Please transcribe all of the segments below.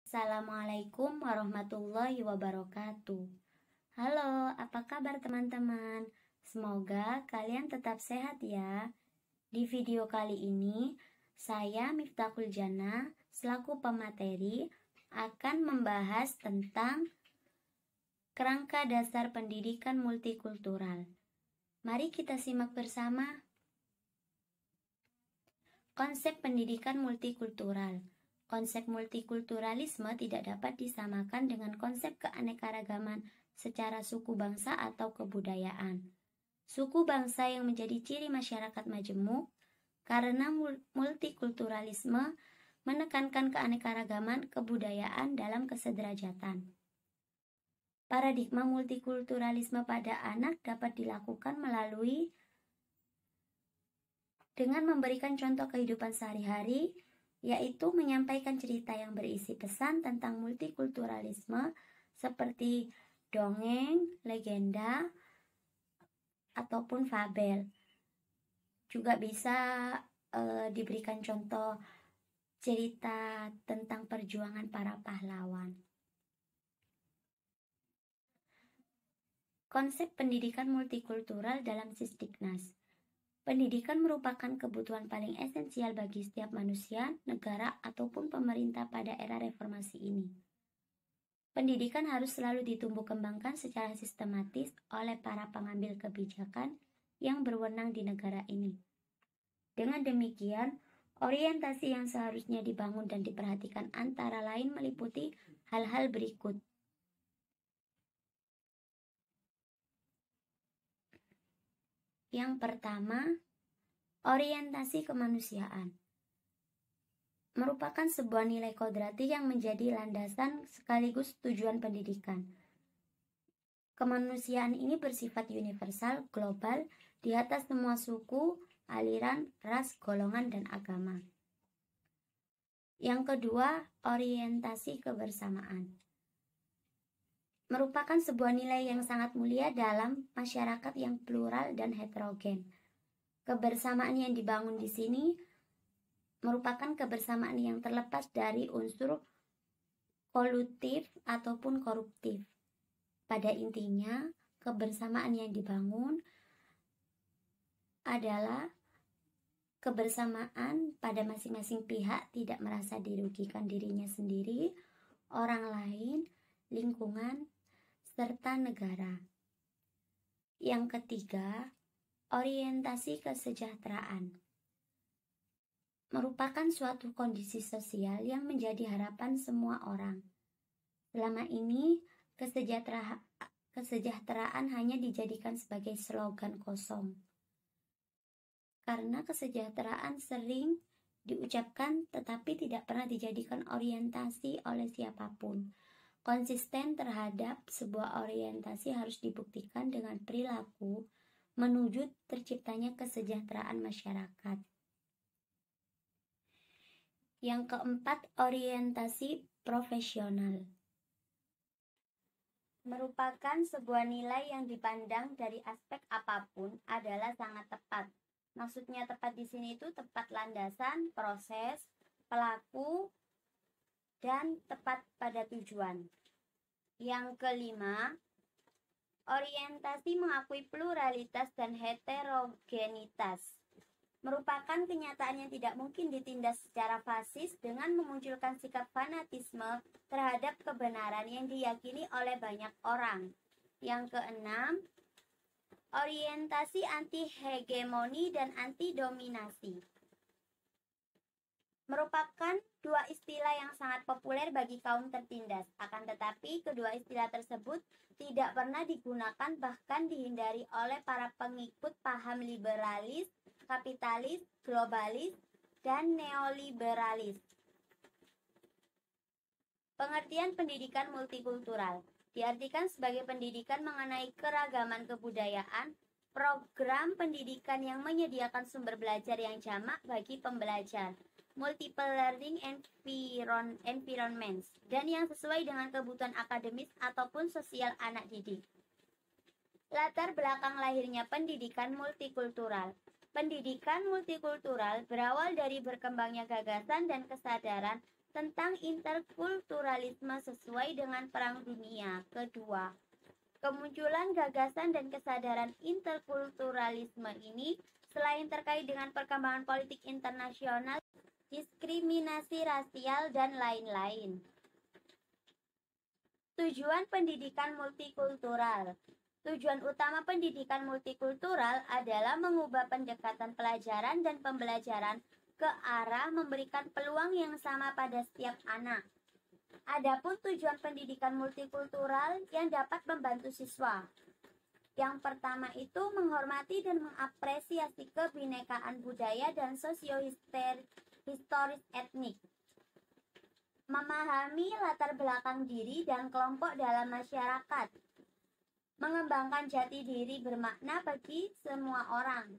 Assalamualaikum warahmatullahi wabarakatuh. Halo, apa kabar teman-teman? Semoga kalian tetap sehat ya. Di video kali ini, saya Miftahul Jana selaku pemateri akan membahas tentang kerangka dasar pendidikan multikultural. Mari kita simak bersama. Konsep pendidikan multikultural. Konsep multikulturalisme tidak dapat disamakan dengan konsep keanekaragaman secara suku bangsa atau kebudayaan. Suku bangsa yang menjadi ciri masyarakat majemuk karena multikulturalisme menekankan keanekaragaman kebudayaan dalam kesederajatan. Paradigma multikulturalisme pada anak dapat dilakukan melalui dengan memberikan contoh kehidupan sehari-hari, yaitu menyampaikan cerita yang berisi pesan tentang multikulturalisme seperti dongeng, legenda, ataupun fabel. Juga bisa diberikan contoh cerita tentang perjuangan para pahlawan. Konsep pendidikan multikultural dalam Sisdiknas. Pendidikan merupakan kebutuhan paling esensial bagi setiap manusia, negara, ataupun pemerintah pada era reformasi ini. Pendidikan harus selalu ditumbuh kembangkan secara sistematis oleh para pengambil kebijakan yang berwenang di negara ini. Dengan demikian, orientasi yang seharusnya dibangun dan diperhatikan antara lain meliputi hal-hal berikut. Yang pertama, orientasi kemanusiaan merupakan sebuah nilai kodrati yang menjadi landasan sekaligus tujuan pendidikan. Kemanusiaan ini bersifat universal, global, di atas semua suku, aliran, ras, golongan, dan agama. Yang kedua, orientasi kebersamaan merupakan sebuah nilai yang sangat mulia dalam masyarakat yang plural dan heterogen. Kebersamaan yang dibangun di sini merupakan kebersamaan yang terlepas dari unsur kolutif ataupun koruptif. Pada intinya, kebersamaan yang dibangun adalah kebersamaan pada masing-masing pihak tidak merasa dirugikan dirinya sendiri, orang lain, lingkungan, serta negara. Yang ketiga, orientasi kesejahteraan merupakan suatu kondisi sosial yang menjadi harapan semua orang. Selama ini, kesejahteraan hanya dijadikan sebagai slogan kosong. Karena kesejahteraan sering diucapkan tetapi tidak pernah dijadikan orientasi oleh siapapun. Konsisten terhadap sebuah orientasi harus dibuktikan dengan perilaku menuju terciptanya kesejahteraan masyarakat. Yang keempat, orientasi profesional merupakan sebuah nilai yang dipandang dari aspek apapun adalah sangat tepat. Maksudnya tepat di sini itu tepat landasan, proses, pelaku, dan tepat pada tujuan. Yang kelima, orientasi mengakui pluralitas dan heterogenitas merupakan kenyataan yang tidak mungkin ditindas secara fasis dengan memunculkan sikap fanatisme terhadap kebenaran yang diyakini oleh banyak orang. Yang keenam, orientasi anti-hegemoni dan anti-dominasi merupakan dua istilah yang sangat populer bagi kaum tertindas. Akan tetapi, kedua istilah tersebut tidak pernah digunakan bahkan dihindari oleh para pengikut paham liberalis, kapitalis, globalis, dan neoliberalis. Pengertian pendidikan multikultural diartikan sebagai pendidikan mengenai keragaman kebudayaan, program pendidikan yang menyediakan sumber belajar yang jamak bagi pembelajar, multiple learning environments, dan yang sesuai dengan kebutuhan akademis ataupun sosial anak didik. Latar belakang lahirnya pendidikan multikultural. Pendidikan multikultural berawal dari berkembangnya gagasan dan kesadaran tentang interkulturalisme sesuai dengan Perang Dunia Kedua. Kemunculan gagasan dan kesadaran interkulturalisme ini selain terkait dengan perkembangan politik internasional, diskriminasi rasial, dan lain-lain. Tujuan pendidikan multikultural. Tujuan utama pendidikan multikultural adalah mengubah pendekatan pelajaran dan pembelajaran ke arah memberikan peluang yang sama pada setiap anak. Adapun tujuan pendidikan multikultural yang dapat membantu siswa. Yang pertama itu menghormati dan mengapresiasi kebinekaan budaya dan sosio-historis etnik. Memahami latar belakang diri dan kelompok dalam masyarakat. Mengembangkan jati diri bermakna bagi semua orang.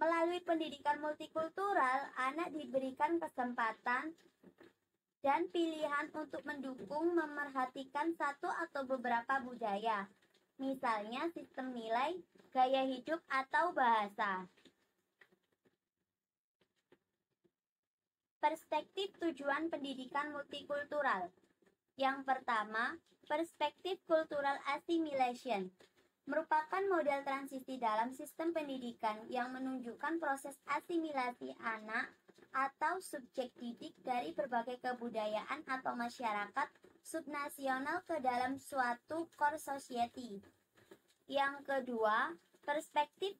Melalui pendidikan multikultural, anak diberikan kesempatan dan pilihan untuk mendukung memerhatikan satu atau beberapa budaya, misalnya sistem nilai, gaya hidup, atau bahasa. Perspektif tujuan pendidikan multikultural. Yang pertama, perspektif cultural assimilation merupakan model transisi dalam sistem pendidikan yang menunjukkan proses asimilasi anak atau subjek didik dari berbagai kebudayaan atau masyarakat subnasional ke dalam suatu core society. Yang kedua, perspektif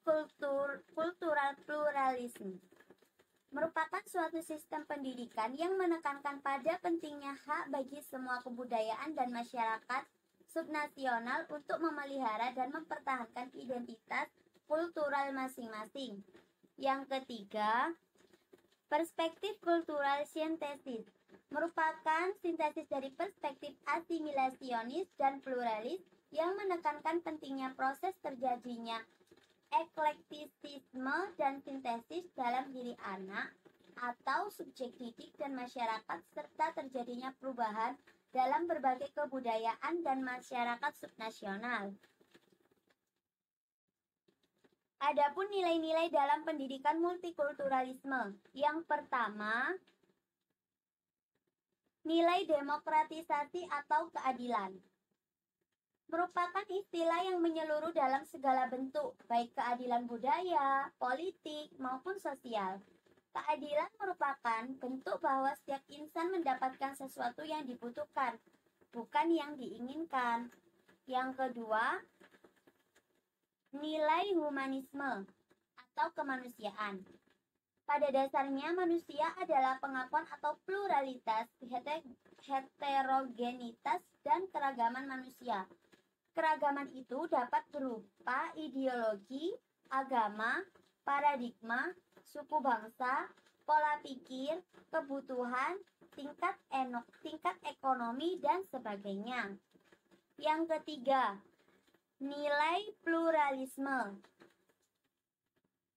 cultural pluralism merupakan suatu sistem pendidikan yang menekankan pada pentingnya hak bagi semua kebudayaan dan masyarakat subnasional untuk memelihara dan mempertahankan identitas kultural masing-masing. Yang ketiga, perspektif kultural sintesis merupakan sintesis dari perspektif asimilasionis dan pluralis yang menekankan pentingnya proses terjadinya eklektisisme dan sintesis dalam diri anak atau subjek didik dan masyarakat serta terjadinya perubahan dalam berbagai kebudayaan dan masyarakat subnasional. Adapun nilai-nilai dalam pendidikan multikulturalisme. Yang pertama, nilai demokratisasi atau keadilan merupakan istilah yang menyeluruh dalam segala bentuk, baik keadilan budaya, politik, maupun sosial. Keadilan merupakan bentuk bahwa setiap insan mendapatkan sesuatu yang dibutuhkan, bukan yang diinginkan. Yang kedua, nilai humanisme atau kemanusiaan. Pada dasarnya manusia adalah pengakuan atau pluralitas, heterogenitas, dan keragaman manusia. Keragaman itu dapat berupa ideologi, agama, paradigma, suku bangsa, pola pikir, kebutuhan, tingkat ekonomi, dan sebagainya. Yang ketiga, nilai pluralisme.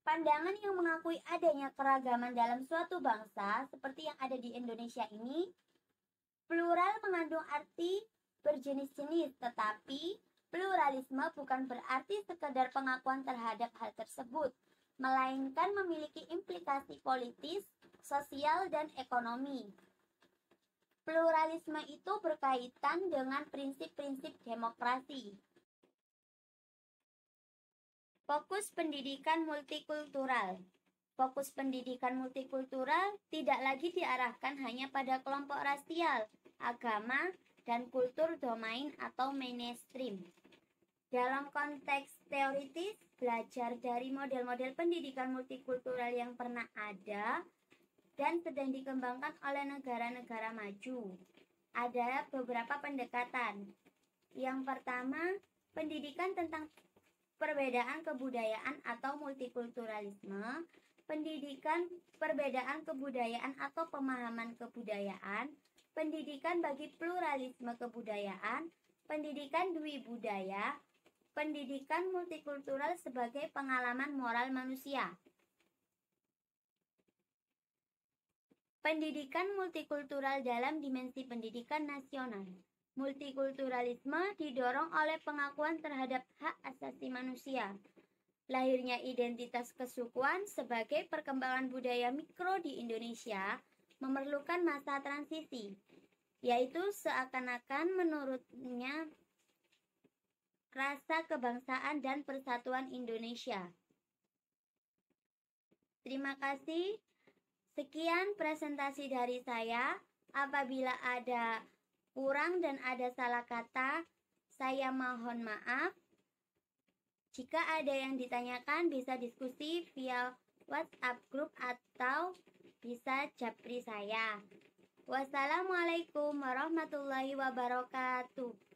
Pandangan yang mengakui adanya keragaman dalam suatu bangsa, seperti yang ada di Indonesia ini, plural mengandung arti berjenis-jenis, tetapi pluralisme bukan berarti sekedar pengakuan terhadap hal tersebut, melainkan memiliki implikasi politis, sosial, dan ekonomi. Pluralisme itu berkaitan dengan prinsip-prinsip demokrasi. Fokus pendidikan multikultural. Fokus pendidikan multikultural tidak lagi diarahkan hanya pada kelompok rasial, agama, dan kultur domain atau mainstream. Dalam konteks teoritis, belajar dari model-model pendidikan multikultural yang pernah ada dan sedang dikembangkan oleh negara-negara maju. Ada beberapa pendekatan. Yang pertama, pendidikan tentang perbedaan kebudayaan atau multikulturalisme, pendidikan perbedaan kebudayaan atau pemahaman kebudayaan, pendidikan bagi pluralisme kebudayaan, pendidikan dwi budaya, pendidikan multikultural sebagai pengalaman moral manusia. Pendidikan multikultural dalam dimensi pendidikan nasional. Multikulturalisme didorong oleh pengakuan terhadap hak asasi manusia. Lahirnya identitas kesukuan sebagai perkembangan budaya mikro di Indonesia memerlukan masa transisi, yaitu seakan-akan menurutnya rasa kebangsaan dan persatuan Indonesia. Terima kasih. Sekian presentasi dari saya. Apabila ada kurang dan ada salah kata, saya mohon maaf. Jika ada yang ditanyakan, bisa diskusi via WhatsApp group atau bisa japri saya. Wassalamualaikum warahmatullahi wabarakatuh.